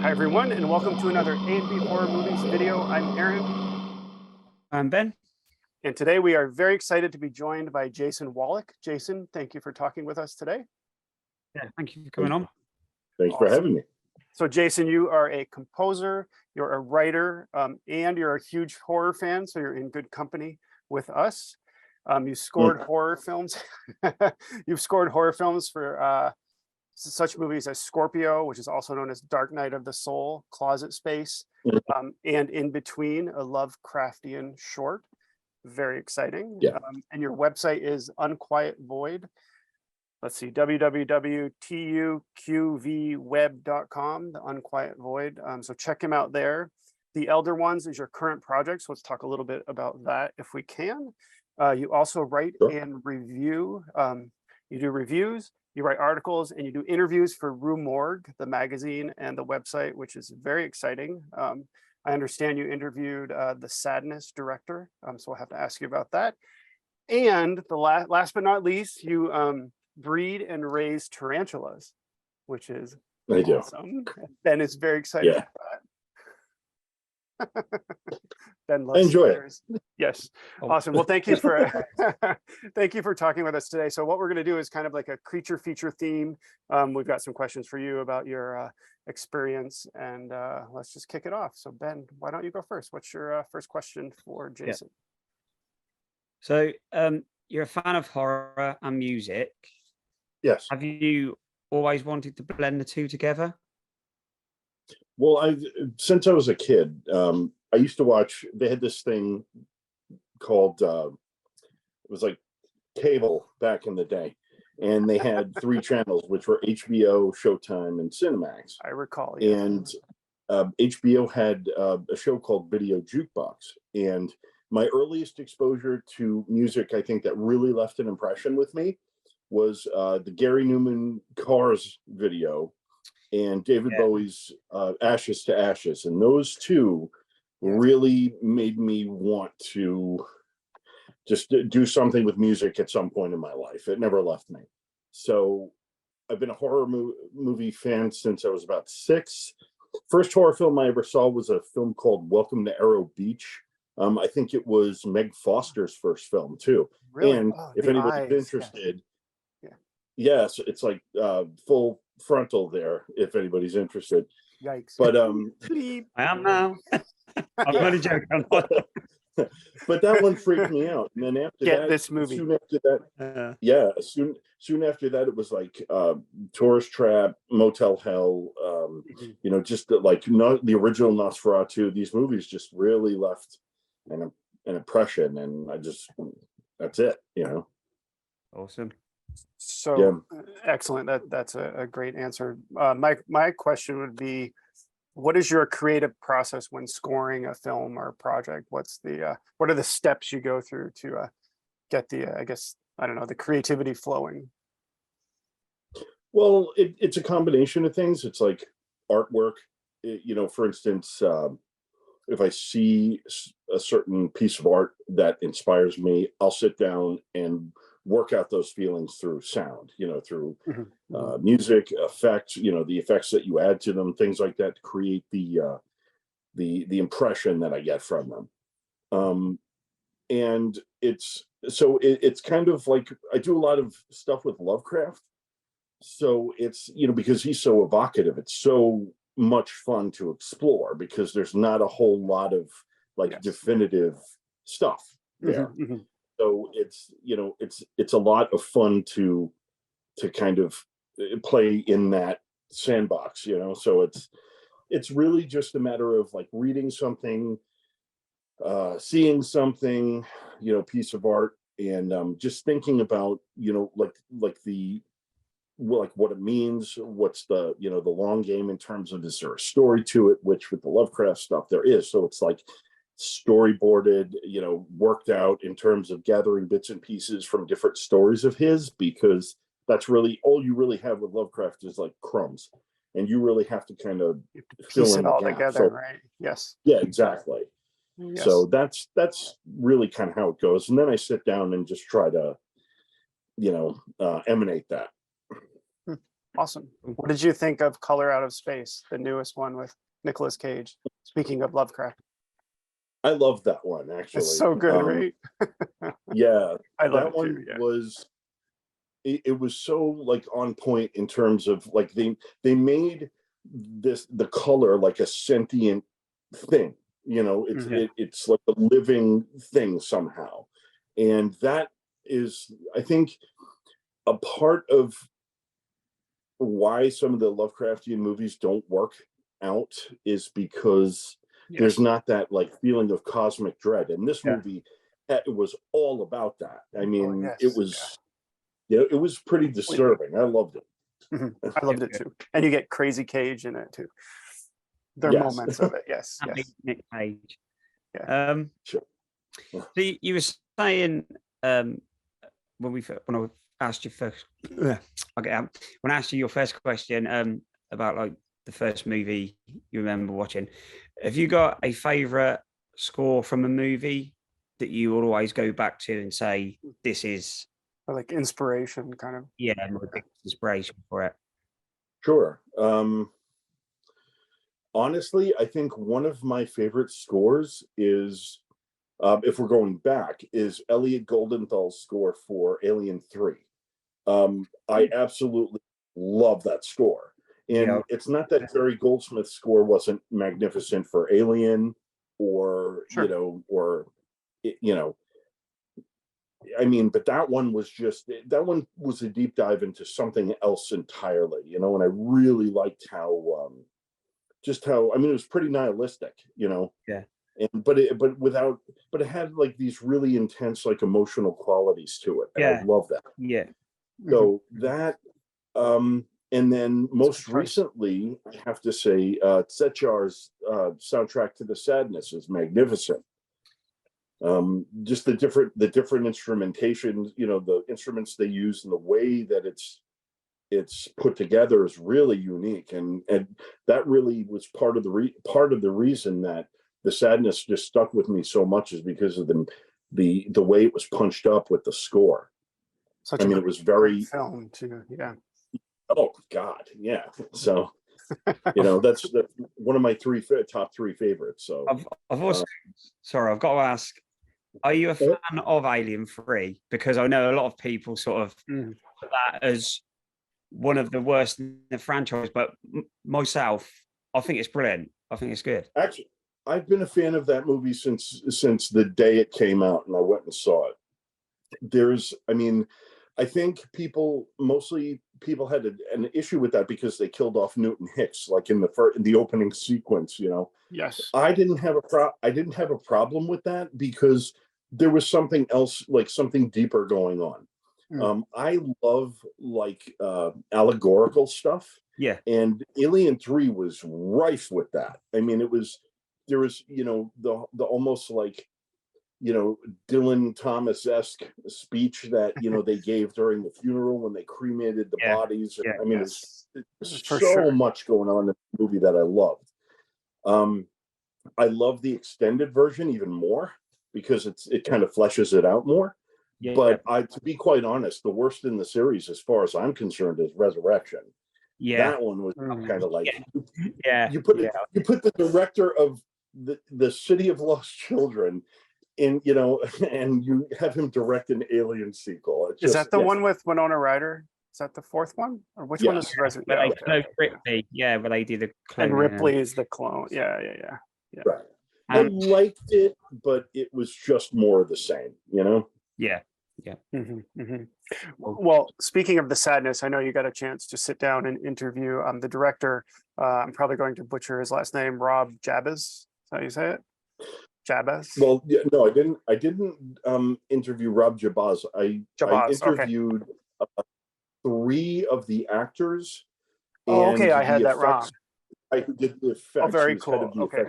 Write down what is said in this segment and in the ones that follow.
Hi everyone, and welcome to another A&B Horror Movies video. I'm Aaron, I'm Ben. and today we are very excited to be joined by Jason Wallach. Jason, thank you for talking with us today. Yeah, thank you for coming on. Thanks for having me. So Jason, you are a composer, you're a writer, and you're a huge horror fan, so you're in good company with us. You scored horror films. You've scored horror films for such movies as Scorpio, which is also known as Dark Night of the Soul, Closet Space, and In Between, a Lovecraftian short. Very exciting. Yeah. And your website is Unquiet Void. Let's see, www.tuqvweb.com, the Unquiet Void. So check him out there. The Elder Ones is your current project, so let's talk a little bit about that if we can. You also write and review. You do reviews, you write articles, and you do interviews for Morgue, the magazine and the website, which is very exciting. I understand you interviewed the Sadness director, so I'll have to ask you about that. And the last but not least, you breed and raise tarantulas, which is awesome. Ben is very excited about that. Ben loves spiders. Yes. Awesome. Well, thank you for thank you for talking with us today. So what we're going to do is kind of like a creature feature theme. We've got some questions for you about your experience, and let's just kick it off. So Ben, why don't you go first? What's your first question for Jason? So you're a fan of horror and music. Yes. Have you always wanted to blend the two together? Well, since I was a kid, I used to watch, they had this thing called, it was like cable back in the day. And they had 3 channels, which were HBO, Showtime, and Cinemax. I recall. Yeah. And HBO had a show called Video Jukebox. And my earliest exposure to music, I think that really left an impression with me, was the Gary Newman Cars video and David Bowie's Ashes to Ashes. And those two really made me want to just do something with music at some point in my life. It never left me. So I've been a horror movie fan since I was about 6. First horror film I ever saw was a film called Welcome to Arrow Beach. I think it was Meg Foster's first film too. Really? And if anybody's interested, yes, it's like full frontal there if anybody's interested. Yikes. But I am now. I'm only joking. But that one freaked me out. And then after this movie. Soon after that, soon after that, it was like Tourist Trap, Motel Hell, you know, just like the original Nosferatu. These movies just really left an impression, and that's it, you know. Awesome. So excellent. That's a great answer. My question would be, what is your creative process when scoring a film or a project? What are the steps you go through to get the creativity flowing? Well, it's a combination of things. It's like artwork, you know, for instance, if I see a certain piece of art that inspires me, I'll sit down and work out those feelings through sound, you know, through music, effects, you know, the effects that you add to them, things like that, to create the impression that I get from them. And it's kind of like, I do a lot of stuff with Lovecraft. So it's, you know, because he's so evocative, it's so much fun to explore because there's not a whole lot of like definitive stuff there. So it's, you know, it's a lot of fun to kind of play in that sandbox, you know. So it's really just a matter of like reading something, seeing something, you know, piece of art, and just thinking about, you know, like what it means, what's the, you know, the long game in terms of, is there a story to it, which with the Lovecraft stuff there is. So it's like storyboarded, you know, worked out in terms of gathering bits and pieces from different stories of his, because that's really all you really have with Lovecraft is like crumbs, and you really have to kind of piece it all together, right? Yes. Yeah, exactly. Yes. So that's really kind of how it goes. And then I sit down and just try to, you know, emanate that. Awesome. What did you think of Color Out of Space, the newest one with Nicolas Cage? Speaking of Lovecraft, I love that one, actually. it's so good, right? Yeah, I love that it one too. Yeah. was, it was so like on point in terms of like they made the color like a sentient thing. You know, it's like a living thing somehow, and that is, I think, a part of why some of the Lovecraftian movies don't work out, is because there's not that like feeling of cosmic dread. And this movie, it was all about that. I mean, it was, it was pretty disturbing. I loved it. I loved it too. And you get Crazy Cage in it too. There are moments of it. Yes. Nick Cage. Yeah. Sure. So you were saying when I asked you first, I'll get out. When I asked you your first question about like the first movie you remember watching, have you got a favorite score from a movie that you always go back to and say this is like inspiration, kind of? Yeah, my biggest inspiration for it. Sure. Honestly, I think one of my favorite scores is, if we're going back, is Elliot Goldenthal's score for Alien 3. I absolutely love that score. And it's not that Jerry Goldsmith's score wasn't magnificent for Alien, or, I mean, but that one was a deep dive into something else entirely, and I really liked how, I mean, it was pretty nihilistic, but it had like these really intense, like, emotional qualities to it. And I love that. Yeah. So that, and then most recently, I have to say, Tsetjar's soundtrack to The Sadness is magnificent. Just the different instrumentation, the instruments they use, and the way that it's put together is really unique, and that really was part of the reason that The Sadness just stuck with me so much, is because of the way it was punched up with the score. It was very film too. Yeah. Oh God, yeah. So that's one of my top three favorites. So I've also I've got to ask, are you a fan of Alien 3? Because I know a lot of people sort of put that as one of the worst in the franchise, but myself, I think it's brilliant. I think it's good. Actually, I've been a fan of that movie since the day it came out, and I went and saw it. I think mostly people had an issue with that because they killed off Newton Hicks, like in the opening sequence. Yes. I didn't have a problem with that, because there was something else, like something deeper going on. I love like allegorical stuff. Yeah. And Alien 3 was rife with that. I mean, there was the almost like Dylan Thomas-esque speech that they gave during the funeral when they cremated the bodies. Yeah, I mean, it's so much going on in the movie that I loved. I love the extended version even more, because it kind of fleshes it out more. Yeah. But to be quite honest, the worst in the series, as far as I'm concerned, is Resurrection. Yeah. That one was kind of like, you put the director of the City of Lost Children in, and you have him direct an Alien sequel. Is that the one with Winona Ryder? Is that the fourth one? Or which one is Resurrection? Ripley, where they do the clone. And Ripley is the clone. Yeah. Right. I liked it, but it was just more of the same, Yeah. Well, speaking of The Sadness, I know you got a chance to sit down and interview the director. I'm probably going to butcher his last name, Rob Jabez. Is that how you say it? Jabez? Well, no, I didn't interview Rob Jabaz. I interviewed 3 of the actors. Oh, okay, I had that wrong. I did the effects. Oh, very cool. Okay.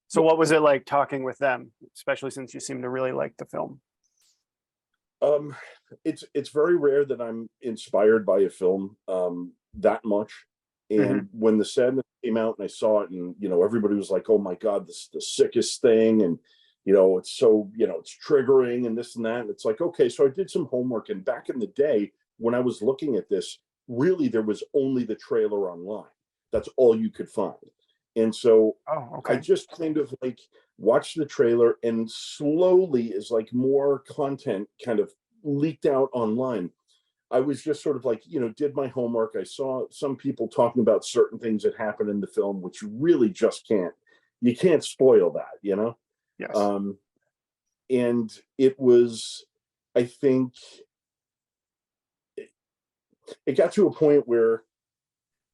So what was it like talking with them, especially since you seem to really like the film? It's very rare that I'm inspired by a film that much. And when The Sadness came out and I saw it, and everybody was like, "Oh my God, this is the sickest thing," and it's so it's triggering and this and that. And it's like, okay, so I did some homework, and back in the day when I was looking at this, really there was only the trailer online. That's all you could find. And so I just kind of like watched the trailer, and slowly, as like more content kind of leaked out online, I was just sort of like, did my homework. I saw some people talking about certain things that happened in the film, which you really just you can't spoil that, Yes. And it was, I think, it got to a point where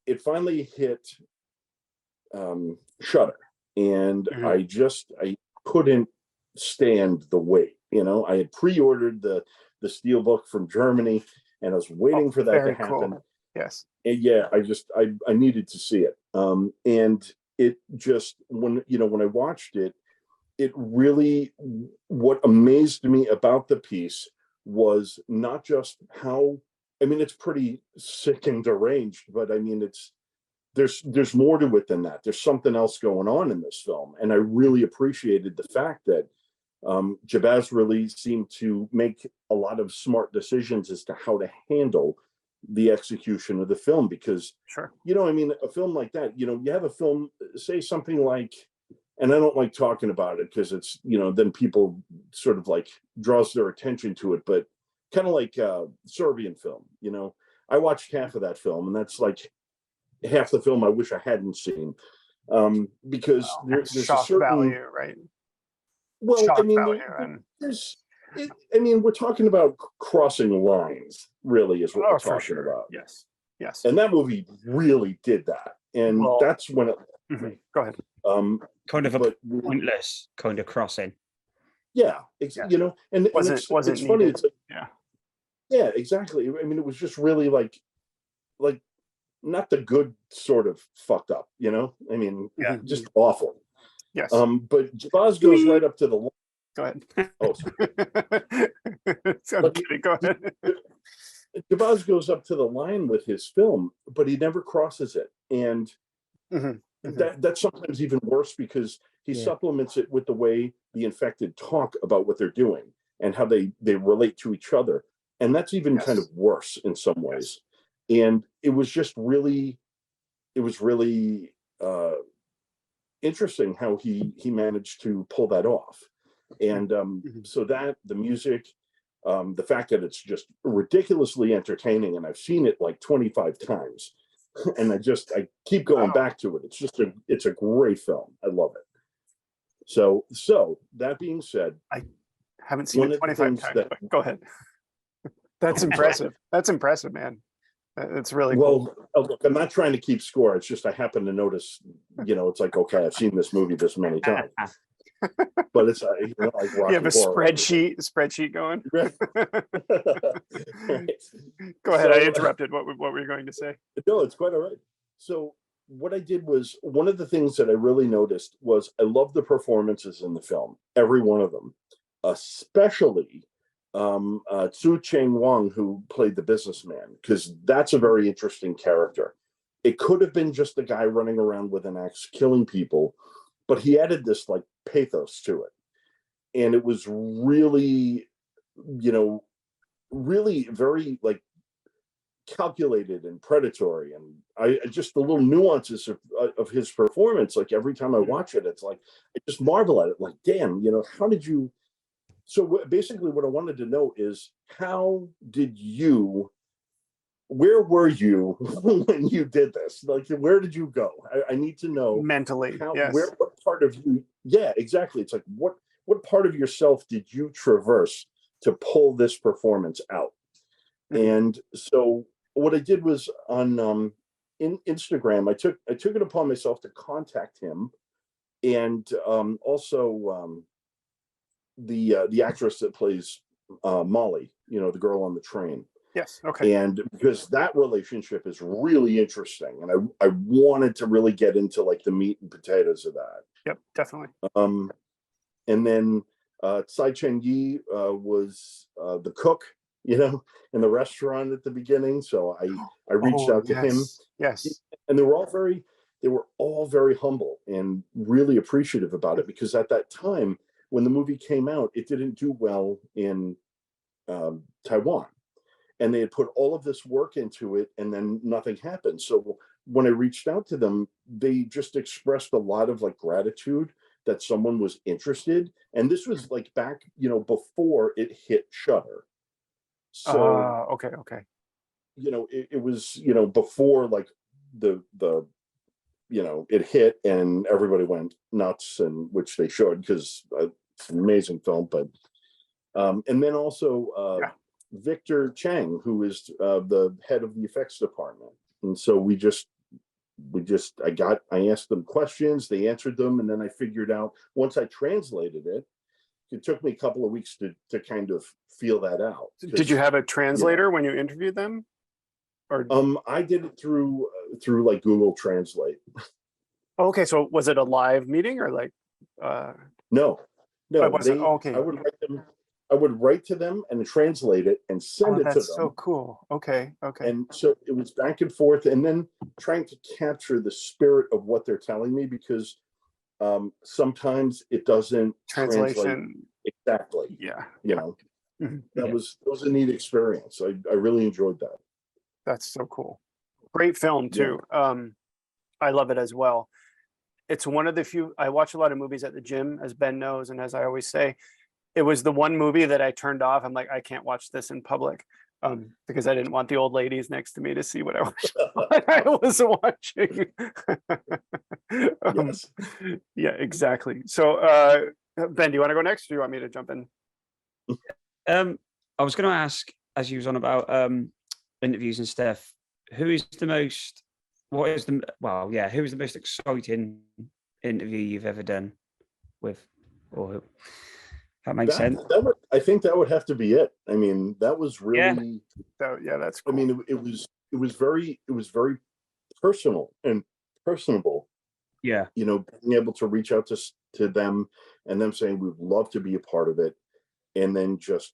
it finally hit Shudder, and I couldn't stand the wait. I had pre-ordered the steelbook from Germany, and I was waiting for that to happen. Cool. Yes. And yeah, I needed to see it. And it just, when I watched it, it really, what amazed me about the piece was not just how, it's pretty sick and deranged, but there's more to it than that. There's something else going on in this film. And I really appreciated the fact that Jabaz really seemed to make a lot of smart decisions as to how to handle the execution of the film, because, a film like that, you have a film, say something like, and I don't like talking about it because it's, then people sort of like draws their attention to it, but kind of like Serbian film, I watched half of that film, and that's like half the film I wish I hadn't seen, because there's a certain value, right? Well, shock value, we're talking about crossing lines, really, is what we're talking about. Yes. And that movie really did that, and that's when it. Go ahead. Kind of a pointless kind of crossing. Yeah, and it's funny. It's like, yeah, exactly. It was just really like not the good sort of fucked up, just awful. Yes. But Jabaz goes right up to the. Go ahead. Oh, go ahead. Jabaz goes up to the line with his film, but he never crosses it, and that's sometimes even worse, because he supplements it with the way the infected talk about what they're doing and how they relate to each other, and that's even kind of worse in some ways. And it was just really, interesting how he managed to pull that off. And so that the music, the fact that it's just ridiculously entertaining, and I've seen it like 25 times, and I keep going back to it. It's a great film. I love it. So that being said, I haven't seen it 25 times, but go ahead. That's impressive. That's impressive, man. It's really cool. Look, I'm not trying to keep score. It's just I happen to notice, it's like, okay, I've seen this movie this many times. But it's like you have a spreadsheet going. Right. Go ahead. I interrupted. What were you going to say? No, it's quite all right. So what I did was, one of the things that I really noticed was I love the performances in the film, every one of them, especially Tzu Cheng Wang, who played the businessman, because that's a very interesting character. It could have been just a guy running around with an axe killing people, but he added this like pathos to it, and it was really, really very like calculated and predatory. And I just, the little nuances of his performance, like every time I watch it, it's like I just marvel at it, like, damn, how did you. So basically what I wanted to know is, where were you when you did this? Like, where did you go? I need to know mentally. What part of you? Yeah, exactly. It's like, what part of yourself did you traverse to pull this performance out? And so what I did was on in Instagram, I took it upon myself to contact him, and also the actress that plays Molly, the girl on the train. Yes. Okay. And because that relationship is really interesting, and I wanted to really get into like the meat and potatoes of that. Yep, definitely. And then Tsai Cheng-yi was the cook, in the restaurant at the beginning. So I reached out to him. Yes. And they were all very humble and really appreciative about it, because at that time, when the movie came out, it didn't do well in Taiwan. and they had put all of this work into it, and then nothing happened. So when I reached out to them, they just expressed a lot of like gratitude that someone was interested. And this was like back, before it hit Shudder. So okay. It was, before like the it hit and everybody went nuts, and which they should, because it's an amazing film. But and then also Victor Chang, who is the head of the effects department. And so I asked them questions, they answered them, and then I figured out, once I translated it, it took me a couple of weeks to kind of feel that out. Did you have a translator when you interviewed them? Or I did it through like Google Translate. okay, so was it a live meeting or like No, it wasn't. Okay. I would write to them and translate it and send it to them. That's so cool. Okay. And so it was back and forth, and then trying to capture the spirit of what they're telling me, because sometimes it doesn't translate exactly. Yeah. That was a neat experience. I really enjoyed that. That's so cool. Great film too. Yeah. I love it as well. It's one of the few, I watch a lot of movies at the gym, as Ben knows, and as I always say, it was the one movie that I turned off. I'm like, I can't watch this in public, because I didn't want the old ladies next to me to see what I was watching. Yes. Yeah, exactly. So Ben, do you want to go next, or do you want me to jump in? I was going to ask, as you was on about interviews and stuff, who is the most exciting interview you've ever done with, or who? That makes sense. I think that would have to be it. I mean, that was really, that's cool. I mean, it was very personal and personable. Yeah. Being able to reach out to them and them saying, we'd love to be a part of it. And then just,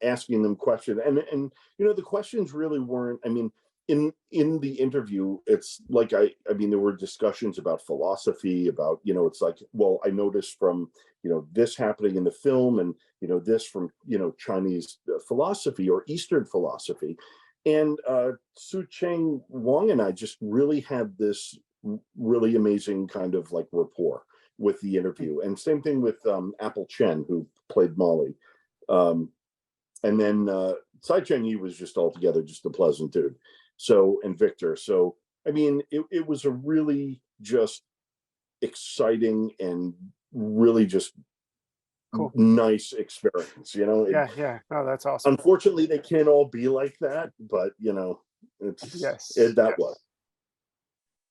asking them questions. And the questions really weren't, I mean, in the interview, it's like, I mean, there were discussions about philosophy, about, it's like, well, I noticed from, this happening in the film, and, this from, Chinese philosophy or Eastern philosophy. And Su Cheng Wang and I just really had this really amazing kind of like rapport with the interview. And same thing with Apple Chen, who played Molly. And then Tsai Cheng-yi was just altogether just a pleasant dude. So, and Victor. So, I mean, it was a really just exciting and really just cool, nice experience, Yeah. Oh, that's awesome. Unfortunately, they can't all be like that, but that was.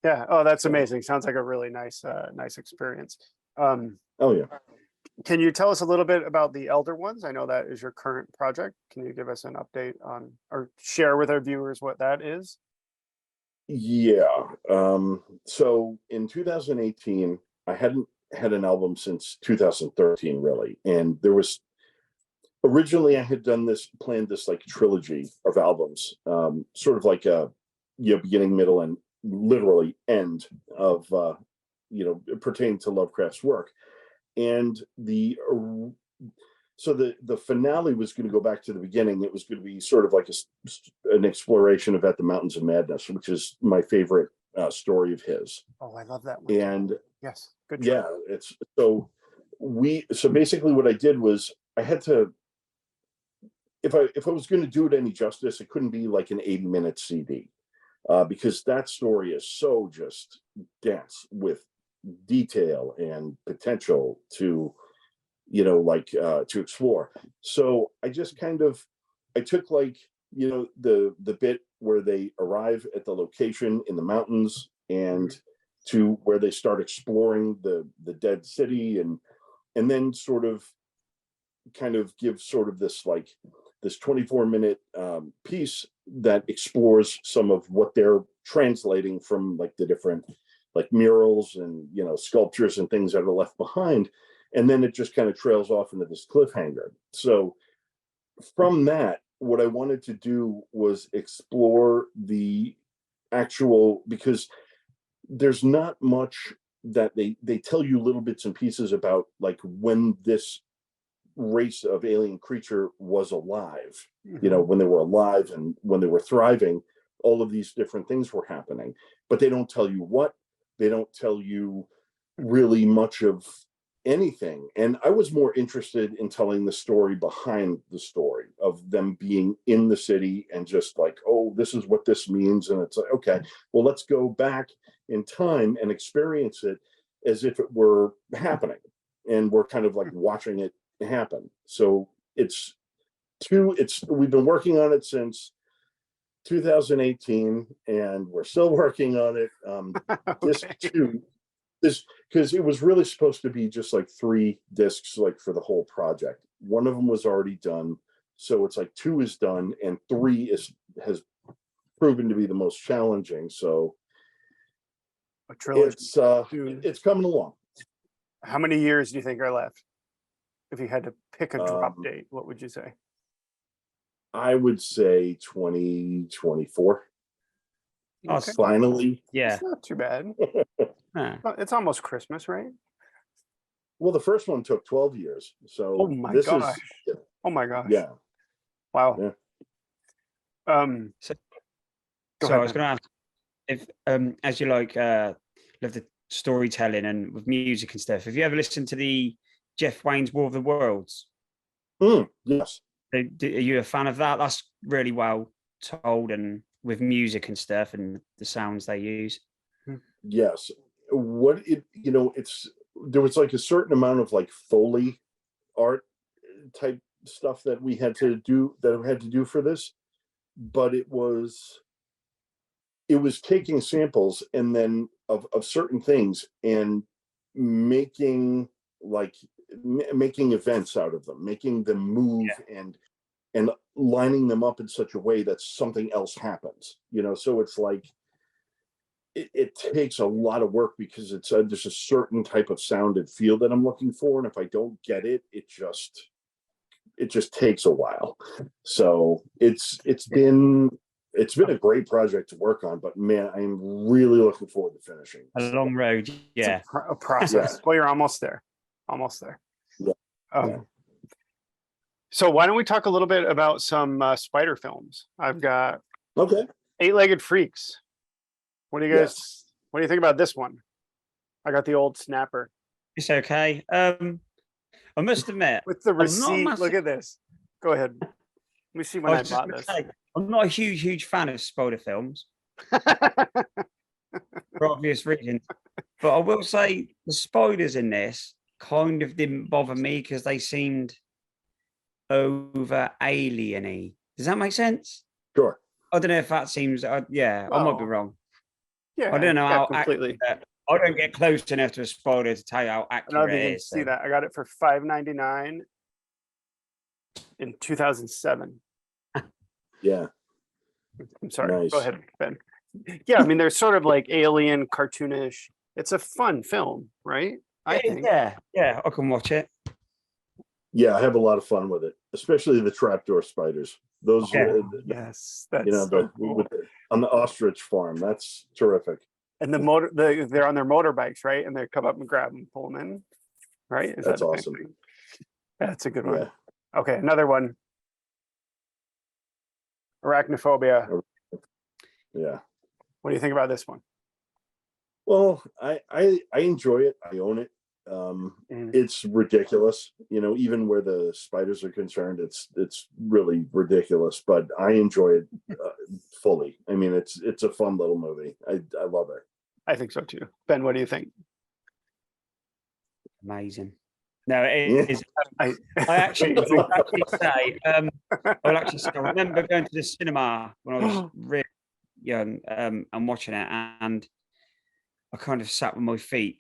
Yeah. Oh, that's amazing. Sounds like a really nice experience. Oh yeah. Can you tell us a little bit about the Elder Ones? I know that is your current project. Can you give us an update on, or share with our viewers what that is? Yeah. So in 2018, I hadn't had an album since 2013, really. And there was, originally I had planned this like trilogy of albums, sort of like a, beginning, middle, and literally end of, pertaining to Lovecraft's work. And so the finale was going to go back to the beginning. It was going to be sort of like an exploration of At the Mountains of Madness, which is my favorite story of his. Oh, I love that one. And yes, good. Yeah, it's so basically what I did was I had to, if I was going to do it any justice, it couldn't be like an 80-minute CD, because that story is so just dense with detail and potential to to explore. So I just I took like the bit where they arrive at the location in the mountains, and to where they start exploring the dead city, and then sort of give sort of this 24-minute piece that explores some of what they're translating from like the different like murals and sculptures and things that are left behind, and then it just kind of trails off into this cliffhanger. So from that, what I wanted to do was explore the actual, because there's not much that they tell you little bits and pieces about like when this race of alien creature was alive. Mm-hmm. You know, when they were alive and when they were thriving, all of these different things were happening, but they don't tell you what. They don't tell you really much of anything. And I was more interested in telling the story behind the story of them being in the city and just like, oh, this is what this means. And it's like, okay, well, let's go back in time and experience it as if it were happening. And we're kind of like watching it happen. So we've been working on it since 2018 and we're still working on it. Disc Okay. 2, this, because it was really supposed to be just like 3 discs, like for the whole project. One of them was already done, so it's like 2 is done and 3 has proven to be the most challenging. So A trilogy. it's coming along. How many years do you think are left? If you had to pick a drop Um, date, what would you say? I would say 2024. Okay. Finally. Yeah. It's not too bad. Huh. It's almost Christmas, right? Well, the first one took 12 years. So Oh my this gosh. is, Oh my gosh. yeah. Wow. Yeah. So, Go so ahead, I was Ben. going to ask if, as you like, love the storytelling and with music and stuff. Have you ever listened to the Jeff Wayne's War of the Worlds? Yes. Are you a fan of that? That's really well told and with music and stuff and the sounds they use. Yes. There was like a certain amount of like Foley art type stuff that we had to do for this, but it was taking samples and then of certain things and making events out of them, making them move and lining them up in such a way that something else happens, so it's like it takes a lot of work because there's a certain type of sound and feel that I'm looking for, and if I don't get it, it just takes a while. So it's been a great project to work on, but man, I am really looking forward to finishing. A long road, yeah. It's a process. Well, you're almost there. Yeah. Yeah. So why don't we talk a little bit about some spider films? I've got Okay. Eight-Legged Freaks. What do you guys? What do you think about this one? I got the old snapper It's okay. I must admit, with the I'm not a receipt. massive- Look at this. Go ahead. Let me see when I was just bought gonna this. say, I'm not a huge fan of spider films for obvious reasons, but I will say the spiders in this kind of didn't bother me because they seemed over alien-y. Does that make sense? Sure. I don't know if that seems. I might be Well, wrong. Yeah, I don't know how completely. accurate. I don't get close enough to a spider to tell you how I don't know if accurate you it can is. see So. that. I got it for $5.99 in 2007. Yeah. I'm sorry. Nice. Go ahead, Ben. Yeah, I mean, they're sort of like alien, cartoonish. It's a fun film, right? I think. Yeah, I can watch it. Yeah, I have a lot of fun with it, especially the trapdoor spiders. Those, Yes, that's so cool. On the ostrich farm. That's terrific. And they're on their motorbikes, right? And they come up and grab them, pull them in, right? That's awesome. That's a good one. Yeah. Okay, another one. Arachnophobia. Yeah. What do you think about this one? Well, I enjoy it. I own it. It's ridiculous, even where the spiders are concerned, it's really ridiculous, but I enjoy it fully. I mean, it's a fun little movie. I love it. I think so too. Ben, what do you think? Amazing. No, it is. I actually say, I remember going to the cinema when I was really young and watching it, and I kind of sat with my feet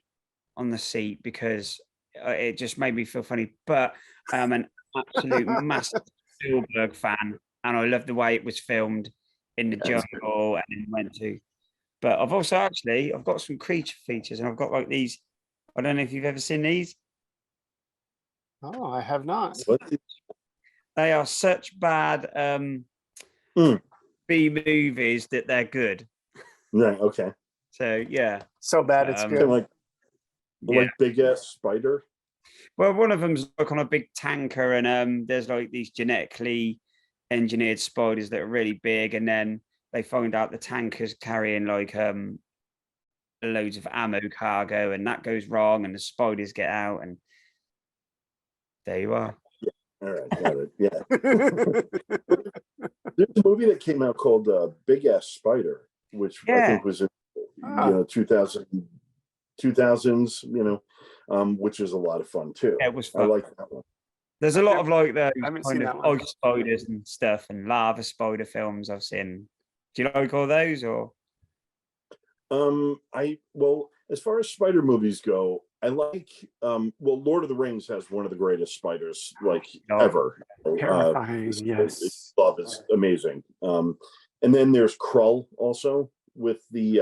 on the seat because it just made me feel funny. But I'm an absolute massive Spielberg fan, and I love the way it was filmed in the jungle and went to. But I've got some creature features, and I've got like these. I don't know if you've ever seen these. Oh, I have not. They are such bad B movies that they're good. Right. Okay. So yeah. So bad it's good. Like big ass spider. Well, one of them's like on a big tanker, and there's like these genetically engineered spiders that are really big, and then they find out the tanker's carrying like loads of ammo cargo, and that goes wrong, and the spiders get out, and there you are. All right, got it. Yeah. There's a movie that came out called Big Ass Spider, which I think was in 2000s, which is a lot of fun too. It was fun. I like that one. There's a lot of like the I haven't kind seen of that one. ice spiders and stuff, and lava spider films I've seen. Do you like all those, or? As far as spider movies go, I like Lord of the Rings has one of the greatest spiders ever. Terrifying, yes. Love is amazing. And then there's Krull also with the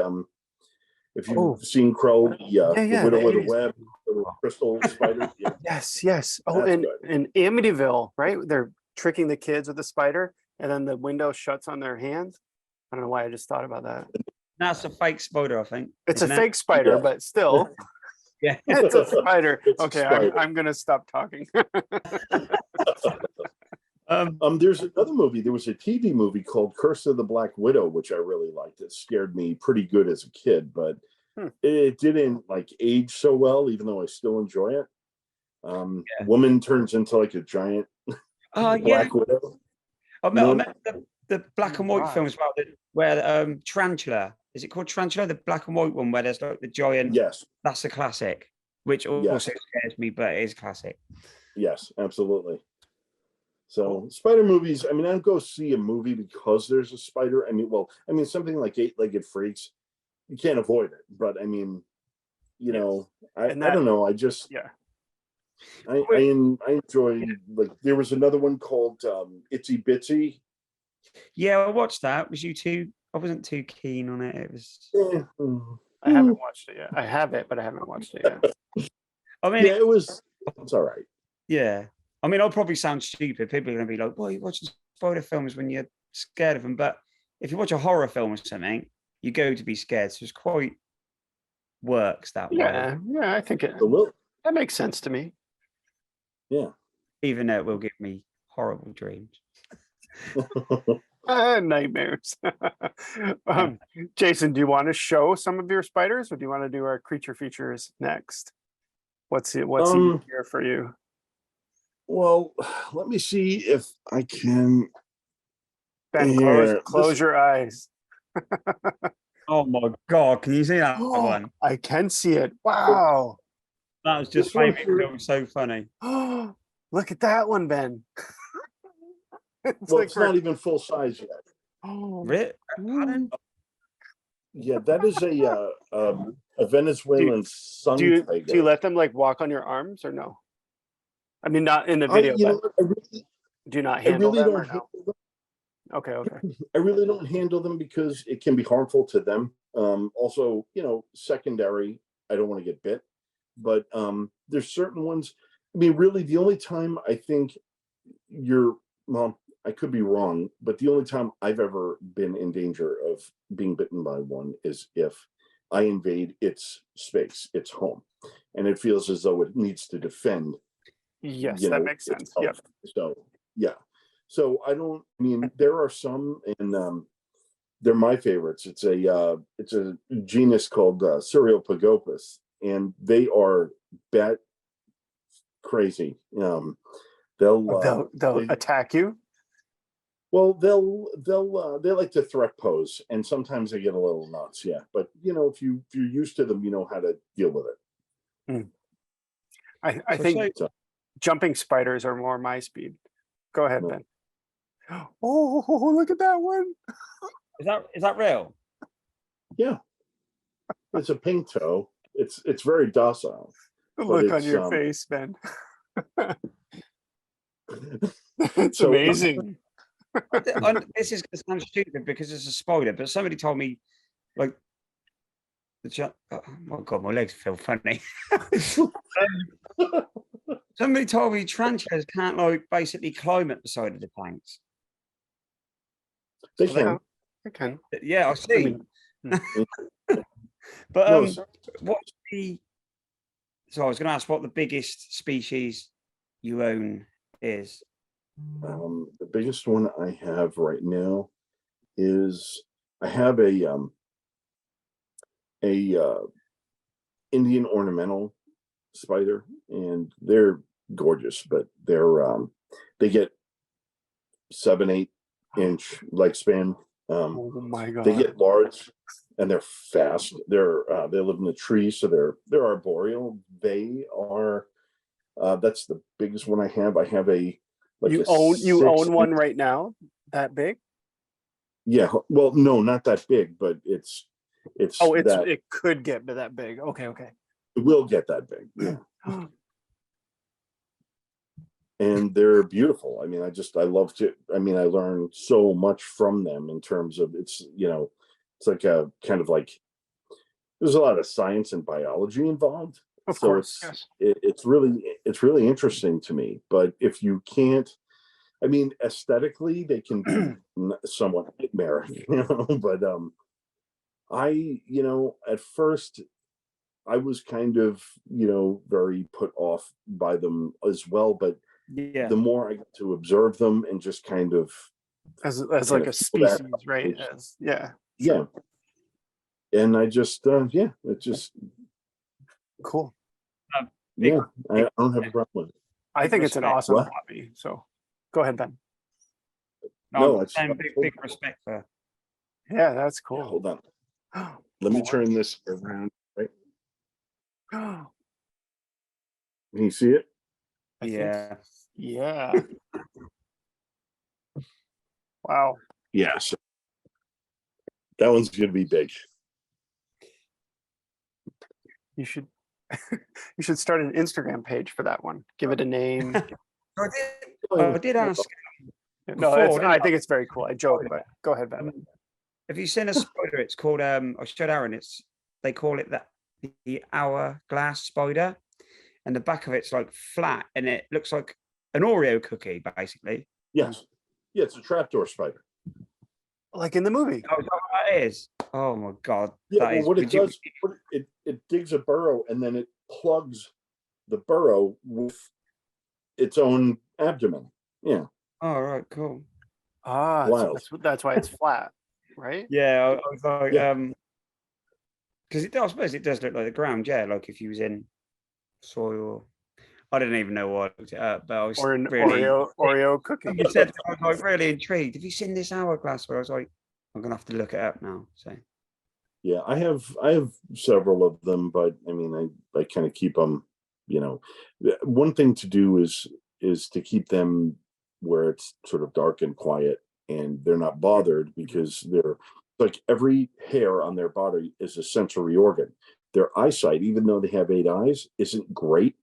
if you've seen Krull, the Widow of the Web, the crystal spider. Yeah. Yes. Oh, That's and good. in Amityville, right? They're tricking the kids with the spider, and then the window shuts on their hands. I don't know why I just thought about that. That's a fake spider, I think. It's a fake spider, but still. Yeah. It's a spider. It's a Okay, spider. I'm gonna stop talking. There's another movie. There was a TV movie called Curse of the Black Widow, which I really liked. It scared me pretty good as a kid, but it didn't age so well, even though I still enjoy it. Woman turns into like a giant black widow. I met the black and white films about where Tarantula. Is it called Tarantula? The black and white one where there's like the giant. Yes. That's a classic, which also scares me, but it is classic. Yes, absolutely. So spider movies, I don't go see a movie because there's a spider. Something like Eight-Legged Freaks, you can't avoid it. But I don't know. I just I enjoy there was another one called Itsy Bitsy. Yeah, I watched that. I wasn't too keen on it. It was. I haven't watched it yet. I have it, but I haven't watched it yet. It's all right. Yeah. I'll probably sound stupid. People are going to be like, well, you're watching spider films when you're scared of them. But if you watch a horror film or something, you go to be scared. So it's quite works that way. Yeah, I think that makes sense to me. Yeah. Even though it will give me horrible dreams. Nightmares. Jason, do you want to show some of your spiders, or do you want to do our creature features next? What's easier for you? Well, let me see if I can. Ben, close your eyes. Oh my God! Can you see that one? I can see it. Wow. That was just so funny. Oh, look at that one, Ben. It's not even full size yet. Oh, really? Yeah, that is a Venezuelan sun tiger. Do you let them walk on your arms or no? Not in the video. Do you not handle them or no? Okay. I really don't handle them because it can be harmful to them. Also, secondary, I don't want to get bit. But there's certain ones. Really, the only time I think I could be wrong, but the only time I've ever been in danger of being bitten by one is if I invade its space, its home, and it feels as though it needs to defend. Yes, that makes sense. Yep. So, yeah. So I don't. There are some, and they're my favorites. It's a genus called Cereopagopus, and they are bat crazy. They'll attack you. Well, they like to threat pose, and sometimes they get a little nuts. Yeah, but if you're used to them, you know how to deal with it. I think jumping spiders are more my speed. Go ahead, Ben. Oh, look at that one. Is that real? Yeah, it's a pink toe. It's very docile. The look on your face, Ben. It's amazing. This is going to sound stupid because it's a spider, but somebody told me, oh my God, my legs feel funny. Somebody told me tarantulas can't basically climb up the side of the tanks. They can. They can. Yeah, I see. But what's the So I was going to ask what the biggest species you own is. The biggest one I have right now is I have a Indian ornamental spider, and they're gorgeous, but they get 7-8 inch lifespan. Oh my They god. get large and they're fast. They live in the trees, so they're arboreal. They are that's the biggest one I have. I have a like You a own one 6 right now? That big? Yeah, well, no, not that big, but it's Oh, that it could get that big. Okay, okay. it will get that big. Yeah. And they're beautiful. I mean, I love to. I mean, I learn so much from them in terms of it's like a kind of like there's a lot of science and biology involved. Of So course, yes. it's really interesting to me. But if you can't, I mean, aesthetically they can be somewhat nightmarish, But at first I was kind of very put off by them as well, but Yeah. the more I got to observe them and just kind of As kind like of a feel that species, right? Yeah. yeah, and I just it's just Cool. Big- I don't have a problem with it. I think it's an awesome What? hobby. So go ahead, Ben. No, I'm it's saying big respect for. Yeah, that's Yeah, cool. hold on. Let me turn this around. Right? I Can you see it? think, Yeah. yeah. Wow. Yeah. So that one's gonna be big. You should you should start an Instagram page for that one. Give it a name. I did ask. No, Before, didn't I I? think it's very cool. I joke, but go ahead, Ben. Have you seen a spider? It's called I showed Aaron. They call it the hourglass spider, and the back of it's like flat, and it looks like an Oreo cookie, basically. Yes. Yeah, it's a trapdoor spider. Like in the movie. Oh, is that what that is? Oh my god! Yeah, that well, is. what it does, it digs a burrow and then it plugs the burrow with its own abdomen. Yeah. Oh right, cool. Ah, so Wild. that's why it's flat, right? Yeah, I was like, Yeah. because I suppose it does look like the ground. Yeah, like if you was in soil. I didn't even know what I looked it up, but I was Or an really. Oreo cookie. You said I was like really intrigued. Have you seen this hourglass? Where I was like, I'm gonna have to look it up now. So. Yeah, I have several of them, but I mean, I kind of keep them. One thing to do is to keep them where it's sort of dark and quiet, and they're not bothered because they're like every hair on their body is a sensory organ. Their eyesight, even though they have 8 eyes, isn't great.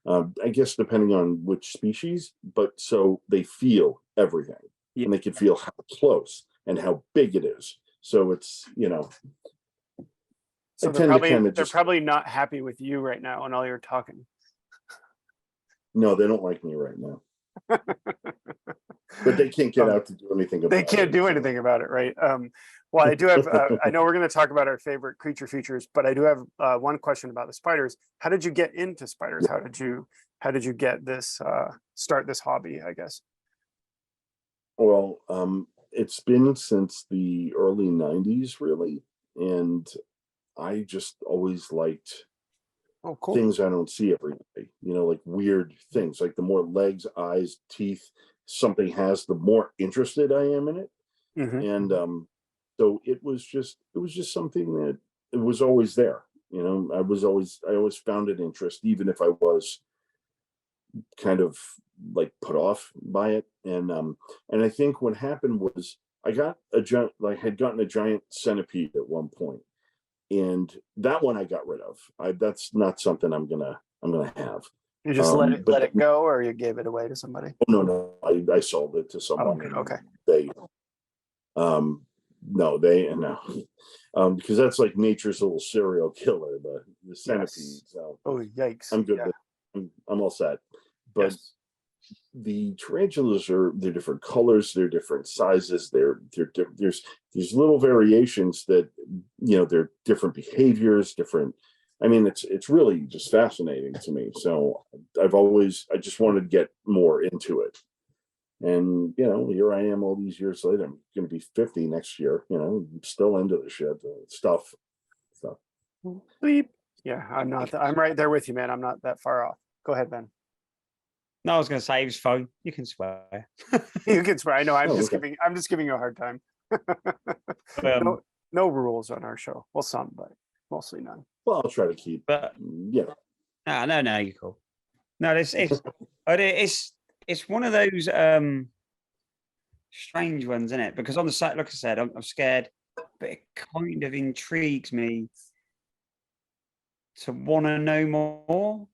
I guess depending on which species, but so they feel everything, Yeah. and they can feel how close and how big it is. So it's So I tend to kind of they're just probably not happy with you right now and all you're talking. no, they don't like me right now, but they can't get out to do anything about it. They can't do anything about it, right? Well, I do have. I know we're going to talk about our favorite creature features, but I do have one question about the spiders. How did you get into spiders? Yeah. How did you get this? Start this hobby, I guess. Well, it's been since the early '90s, really, and I just always liked Oh, cool. things I don't see every day. Like weird things. Like the more legs, eyes, teeth something has, the more interested I am in it. Mhm. And so it was just something that it was always there. I always found an interest, even if I was kind of like put off by it. And I think what happened was I had gotten a giant centipede at one point, and that one I got rid of. That's not something I'm gonna have. You just let it But go, or you gave it away to somebody? no, I sold it to someone. Oh, okay. They no, because that's like nature's little serial killer, the centipede. Yes. So Oh, yikes! I'm good Yeah. with I'm all set. But Yes. the tarantulas they're different colors, they're different sizes, there's little variations that they're different behaviors, different I mean, it's really just fascinating to me. So I just wanted to get more into it. And, here I am all these years later. I'm going to be 50 next year, still into the shit stuff. So, Bleep. Yeah, I'm right there with you, man. I'm not that far off. Go ahead, Ben. No, I was going to say it was fine. You can swear. You can swear. I know. I'm Oh, just okay. giving you a hard time. Um, no rules on our show. Well, some, but mostly none. well, I'll try to keep, but yeah. no, you're cool. No, it's one of those strange ones, isn't it? Because on the site, like I said, I'm scared, but it kind of intrigues me to want to know more.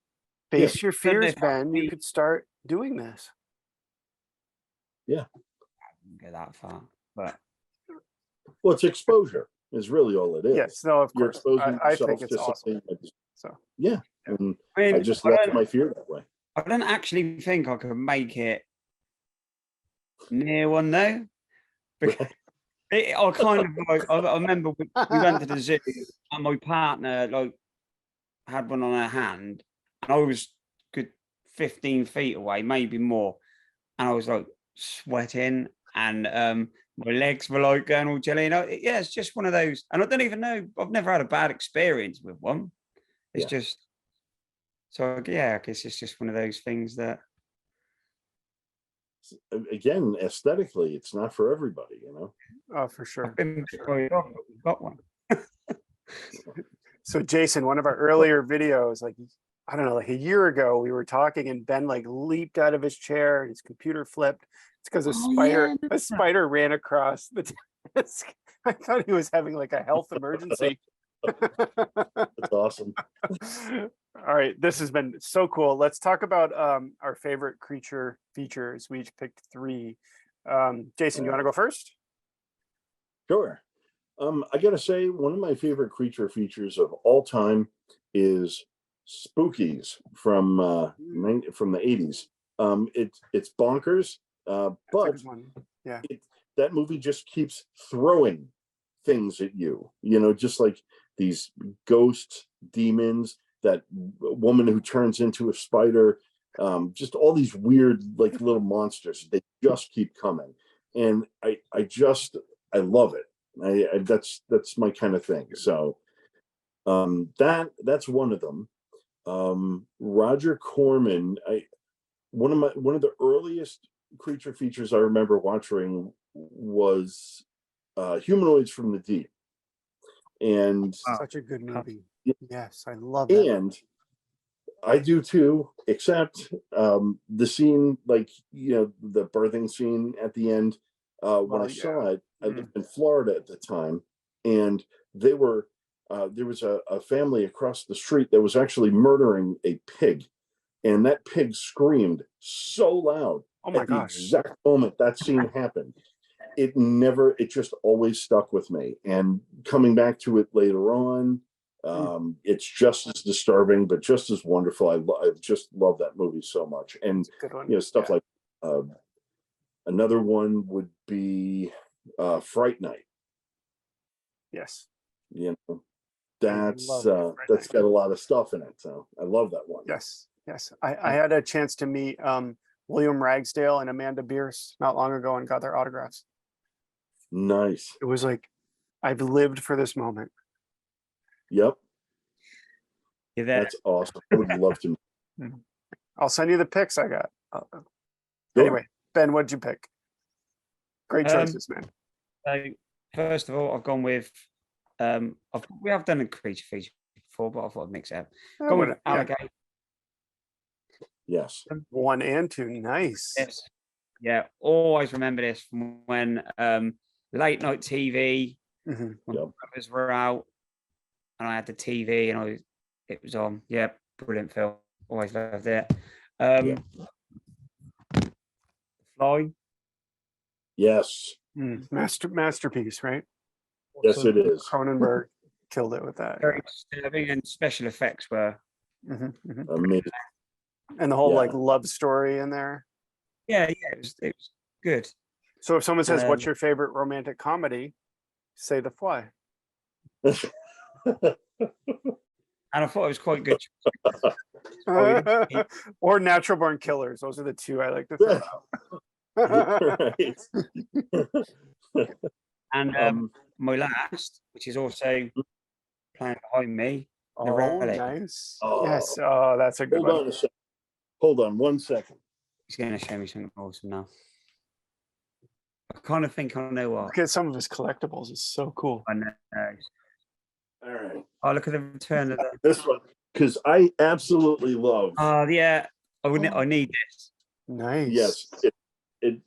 Face your Don't know fears, if I'll Ben. You be- could start doing this. Yeah. I wouldn't go that far, but Well, it's exposure is really all it is. Yes, no, of You're course. exposing I yourself think it's to awesome. something that's, So yeah. And I mean, I just lost my fear that way. I don't actually think I could make it near one though. Because I kind of like. I remember we went to the zoo, and my partner like had one on her hand, and I was good 15 feet away, maybe more, and I was like sweating, and my legs were like going all jelly. Yeah, it's just one of those, and I don't even know. I've never had a bad experience with one. It's just so yeah. I guess it's just one of those things that. Again, aesthetically, it's not for everybody, oh, for sure. I've been we've got one. So Jason, one of our earlier videos, like I don't know, like a year ago, we were talking and Ben like leaped out of his chair and his computer flipped. It's because a spider ran across the desk. I thought he was having like a health emergency. That's awesome. All right, this has been so cool. Let's talk about our favorite creature features. We each picked 3. Jason, you want to go first? Sure. I gotta say, one of my favorite creature features of all time is Spookies from the 80s. It's bonkers, That's a but good one. Yeah. that movie just keeps throwing things at you. Just like these ghosts, demons, that woman who turns into a spider, just all these weird like little monsters. They just keep coming, and I love it. That's my kind of thing. So that's one of them. Roger Corman, one of the earliest creature features I remember watching was Humanoids from the Deep. And such a good movie. Yes, I love that. And I do too, except the scene, like, the birthing scene at the end, when I saw it, I lived in Florida at the time, and there was a family across the street that was actually murdering a pig, and that pig screamed so loud Oh my at the gosh. exact moment that scene happened. It just always stuck with me. And coming back to it later on, it's just as disturbing, but just as wonderful. I just love that movie so much. And Good one. stuff like another one would be Fright Night. Yes. That's Fright Night. got a lot of stuff in it. So I love that one. Yes. I had a chance to meet William Ragsdale and Amanda Bierce not long ago and got their autographs. Nice. It was like, I've lived for this moment. Yep. You're there. That's awesome. I would love to. I'll send you the pics I got. Sure. Anyway, Ben, what'd you pick? Great choices, man. So first of all, I've gone with we have done a creature feature before, but I thought I'd mix it up. Gone with alligator. Yes. 1 and 2. Nice. Yes. Yeah, always remember this from when late night TV, when brothers were out, and I had the TV and it was on. Yeah, brilliant film. Always loved it. Fly. Yes. Masterpiece, right? Yes, it is. Cronenberg killed it with that. Very disturbing, and special effects were Amazing. And the whole like love story in there. Yeah, it was good. So if someone says, "What's your favorite romantic comedy?" say The Fly. and I thought it was quite good. Oh, yeah. Or natural born killers. Those are the two I like to throw out. Right. And my last, which is also playing behind me, the Oh, Relic. nice. Oh. Yes. Oh, that's a good Hold one. on a second. Hold on 1 second. He's going to show me something awesome now. I kind of think I know what. Look at some of his collectibles. It's so cool. I know. All right. Oh, look at the return of the. This one, because I absolutely love. Oh, yeah. I need this. Nice. Yes, it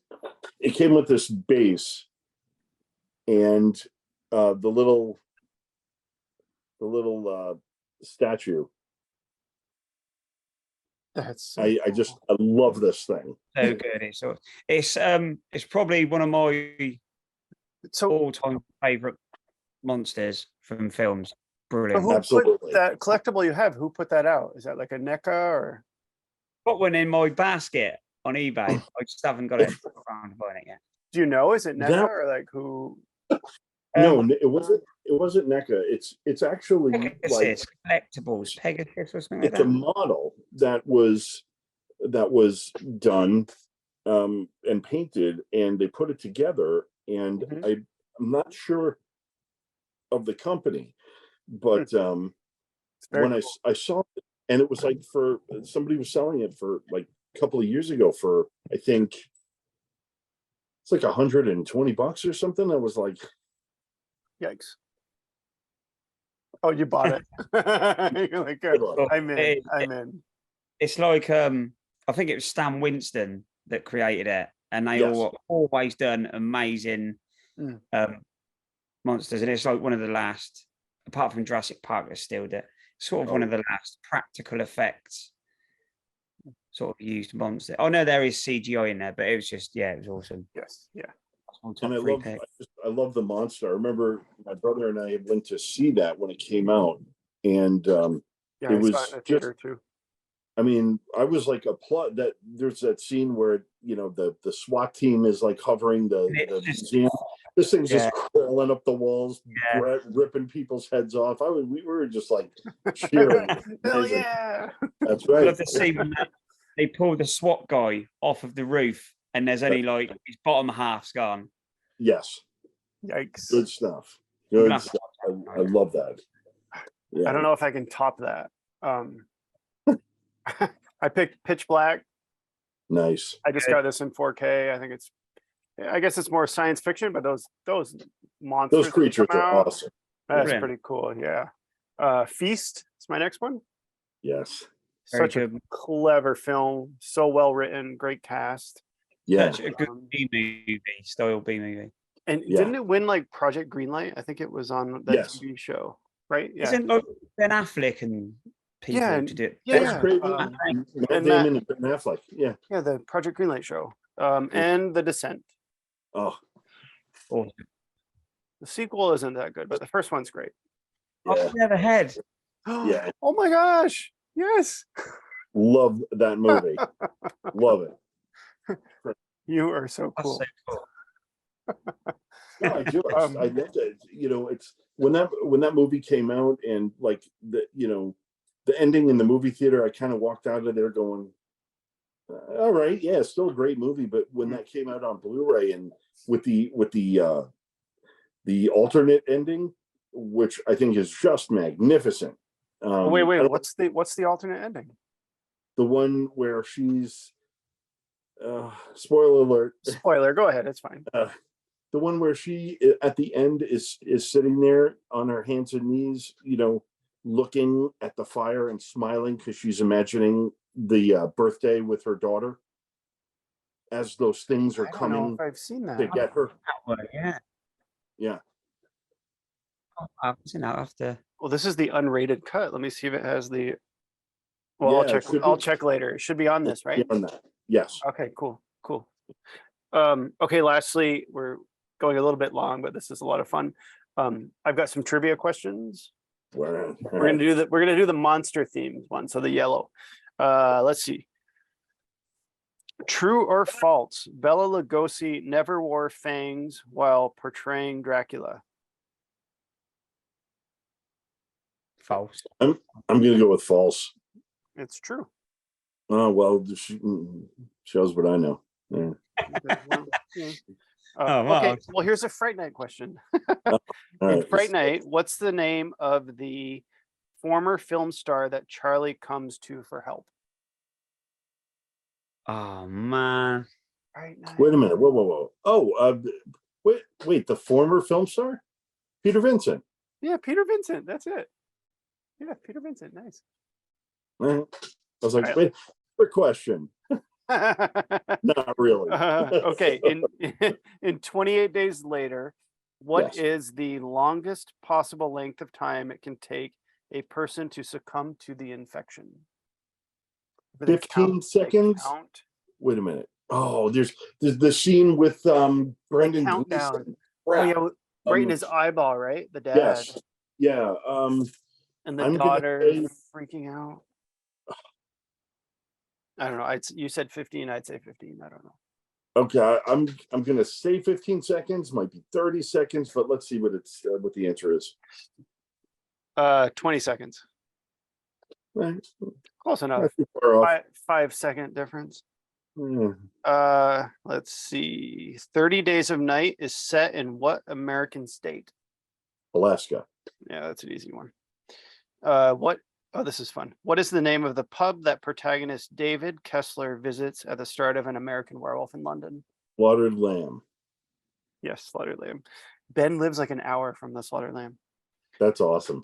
came with this base, and the little statue. That's so I love this thing. So good. It's probably one of my all-time favorite monsters from films. Brilliant. who Absolutely. put that collectible you have? Who put that out? Is that like a NECA or? Got one in my basket on eBay. I just haven't got it around to buying it yet. Do you know? Is it NECA That- or like who? No, it wasn't. It wasn't NECA. It's actually like Pegasus collectibles, Pegasus or something like it's a that. model that was done and painted, and they put it together. And Mhm. I'm not sure of the company, but It's very when cool. I saw it, and it was like somebody was selling it for like a couple of years ago for, I think it's like $120 or something. I was like, Yikes. Oh, you bought it. You're like, good. I'm in. I'm in. It's like I think it was Stan Winston that created it, and they Yes. always done amazing Mm. monsters. And it's like one of the last, apart from Jurassic Park, that still did sort of one of the last practical effects sort of used monster. Oh no, there is CGI in there, but it was just it was awesome. Yes. Yeah. and I love the monster. I remember my brother and I went to see that when it came out, and Yeah. it I was saw it in the theater too. I mean, I was like applaud that. There's that scene where the SWAT team is like hovering the museum. This thing's just crawling up the walls, ripping people's heads off. We were just like cheering. Hell yeah! That's I right. love the scene when they pull the SWAT guy off of the roof, and there's only like his bottom half's gone. Yes. Yikes! Good stuff. Good stuff. I love that. Yeah. I don't know if I can top that. I picked Pitch Black. Nice. I just got this in 4K. I guess it's more science fiction, but those monsters, Those creatures are awesome. That's Brilliant. pretty cool. Yeah. Feast is my next one. Yes. Very Such a good. clever film, so well written, great cast. Yeah. Such a good B movie style B movie. And didn't it win like Project Greenlight? I think it was on that TV show, right? Yeah. Isn't like Ben Affleck and people to do it? Yeah. Matt Damon and Ben Affleck. Yeah. Yeah, the Project Greenlight show. And The Descent. Oh. Awesome. The sequel isn't that good, but the first one's great. Yeah. Never head. Yeah. Oh my gosh. Yes. Love that movie. Love it. You are so cool. That's so cool. No, I do. I loved it. It's when that movie came out, and like the ending in the movie theater, I kind of walked out of there going, all right, yeah, still a great movie. But when that came out on Blu-ray and with the alternate ending, which I think is just magnificent. Wait, what's the alternate ending? The one where she's spoiler alert. Spoiler, go ahead, it's fine. The one where she at the end is sitting there on her hands and knees, looking at the fire and smiling because she's imagining the birthday with her daughter as those things are coming. I don't know if I've seen that. To get her. Yeah. Yeah. I've seen that after. Well, this is the unrated cut. Let me see if it has the. Well, I'll check later. It should be on this, right? On that. Yes. Okay, cool. Okay, lastly, we're going a little bit long, but this is a lot of fun. I've got some trivia questions. We're gonna do the monster themed one, so the yellow. Let's see. True or false? Bela Lugosi never wore fangs while portraying Dracula. False. I'm gonna go with false. It's true. Oh well, shows what I know. Yeah. Okay, well, yeah. Oh, Okay, wow. well, here's a Fright Night question. All In right. Fright Night, what's the name of the former film star that Charlie comes to for help? Oh man. Fright Night. Wait a minute. Whoa. Oh, wait. The former film star, Peter Vincent. Yeah, Peter Vincent. That's it. Yeah, Peter Vincent. Nice. I was like, Right. wait, quick question. Not really. Okay, in 28 days later, what Yes. is the longest possible length of time it can take a person to succumb to the infection? Do they 15 do they seconds. count? Wait a minute. Oh, there's the scene with Brendan Countdown. Gleeson. Oh yeah, Crap. right in his eyeball, right? The dad Yes. Yeah. and the I'm gonna daughter say- freaking out. I don't know. You said 15. I'd say 15. I don't know. Okay, I'm gonna say 15 seconds. Might be 30 seconds, but let's see what the answer is. 20 seconds. Right. Close enough. Not too far off. 5 second difference. Yeah. Let's see. 30 Days of Night is set in what American state? Alaska. Yeah, that's an easy one. Oh, this is fun. What is the name of the pub that protagonist David Kessler visits at the start of An American Werewolf in London? Slaughtered lamb. Yes, Slaughtered Lamb. Ben lives like an hour from the Slaughtered Lamb. That's awesome.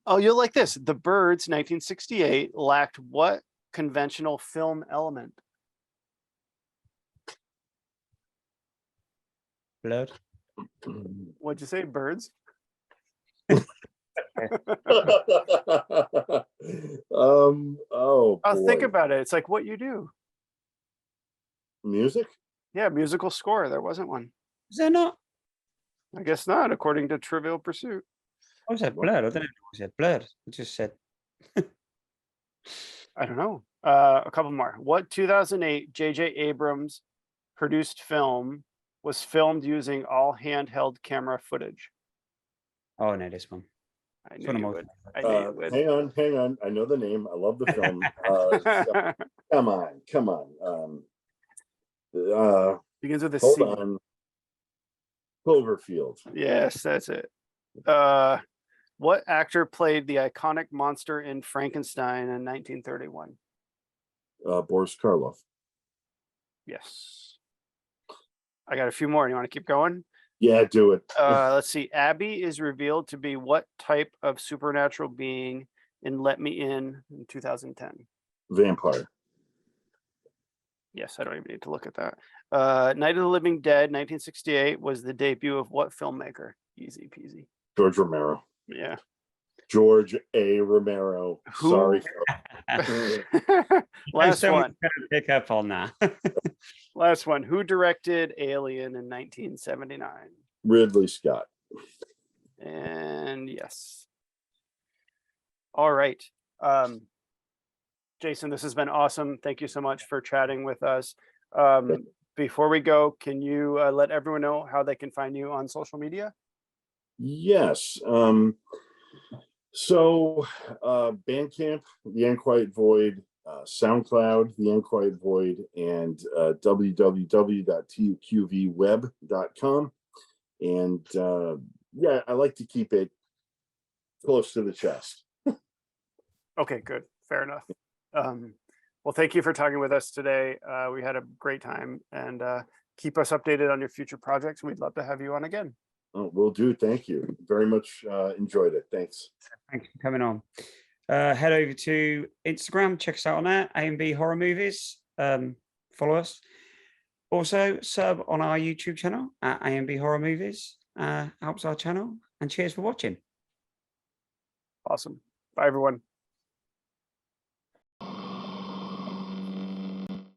Oh, you'll like this. The Birds, 1968, lacked what conventional film element? Blood. What'd you say, Birds? Oh, Think boy. about it. It's like what you do. Music. Yeah, musical score. There wasn't one. Is there not? I guess not, according to Trivial Pursuit. I said blurred. I don't know if I said blurred. I just said I don't know. A couple more. What 2008 J.J. Abrams produced film was filmed using all handheld camera footage? oh no, this one. I It's knew one of you my would. I knew you would. Hang on. I know the name. I love the film. Come on. Begins with a Hold C. on. Cloverfield. Yes, that's it. What actor played the iconic monster in Frankenstein in 1931? Boris Karloff. Yes. I got a few more. You want to keep going? Yeah, do it. Let's see. Abby is revealed to be what type of supernatural being in Let Me In 2010? Vampire. Yes, I don't even need to look at that. Night of the Living Dead, 1968, was the debut of what filmmaker? Easy peasy. George Romero. Yeah. George A. Romero. Who- Sorry. Last Someone's one. gonna pick up on that. Last one. Who directed Alien in 1979? Ridley Scott. And yes. All right. Jason, this has been awesome. Thank you so much for chatting with us. Before we go, can you let everyone know how they can find you on social media? Yes. So Bandcamp, The Unquiet Void, SoundCloud, The Unquiet Void, and www.tuqvweb.com. And yeah, I like to keep it close to the chest. Okay, good. Fair enough. Well, thank you for talking with us today. We had a great time, and keep us updated on your future projects. We'd love to have you on again. Oh, will do. Thank you very much. Enjoyed it. Thanks. Thanks for coming on. Head over to Instagram, check us out on there, A&B Horror Movies. Follow us. Also, sub on our YouTube channel at A&B Horror Movies. Helps our channel. And cheers for watching. Awesome. Bye, everyone.